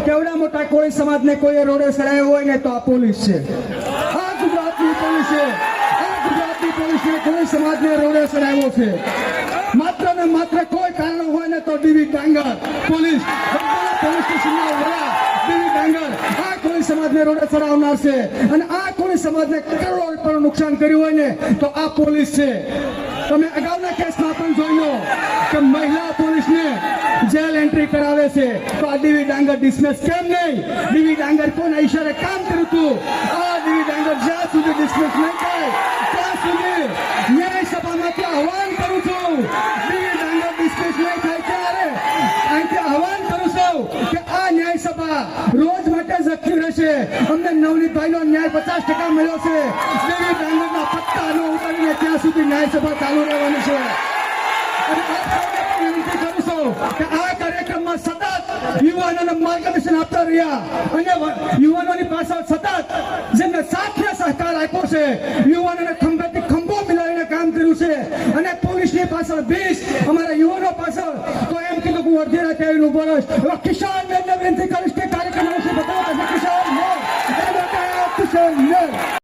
કેવડા મોટા કોઈ સમાજને કોઈ રોડે ચડાવ્યો હોય ને તો આ પોલીસ છે, આ ગુજરાતની પોલીસ છે, આ ગુજરાતની પોલીસે કોઈ સમાજને રોડે ચડાવ્યો છે માત્ર ને માત્ર કોઈ કારણ હોય ને તો ડીવી ડાંગર પોલીસ સ્ટેશનના વડા ડીવી ડાંગર આ કોઈ સમાજને રોડે ચડાવનાર છે અને આ કોઈ સમાજને કરોડો રૂપિયાનું નુકસાન કર્યું હોય ને તો આ પોલીસ છે। તમે અગાઉના કેસમાં પણ જોઈ લો કે મહિલા પોલીસને જેલ એન્ટ્રી કરાવે છે તો આ ડીવી ડાંગર ડિસમિસ કેમ નહીં? ડીવી ડાંગર કોના ઈશારે કામ કર્યું હતું? આ ડીવી ડાંગર જ્યાં સુધી ડિસમિસ નહીં થાય ત્યાં સુધી ન્યાય સભામાંથી આહવાન કરું છું, ડીવી ડાંગર ડિસમિસ નહીં થાય ત્યારે અહીંથી આહવાન કરું છું કે આ ન્યાય સભા રોજ માટે ઝખી રહેશે। અમને નવનીતભાઈનો ન્યાય 50% મળ્યો છે, ડીવી ડાંગરના પત્તા ન ઉતારીને ત્યાં સુધી ન્યાય સભા ચાલુ રહેવાની છે। અને વિનંતી કરું છું કે આ કાર્યક્રમમાં સતત યુવાનોને માર્ગદર્શન આપતા રહ્યા અને યુવાનોની પાછળ સતત જેમને સાથ સહકાર આપ્યો છે, યુવાનોને ખંભેથી ખંભો મિલાવીને કામ કર્યું છે અને પોલીસની પાછળ 20 અમારા યુવાનો પાછળ તો એમ કીધું કે હું અડધી રાતે આવીને ઉભો રહીશ। કિસાન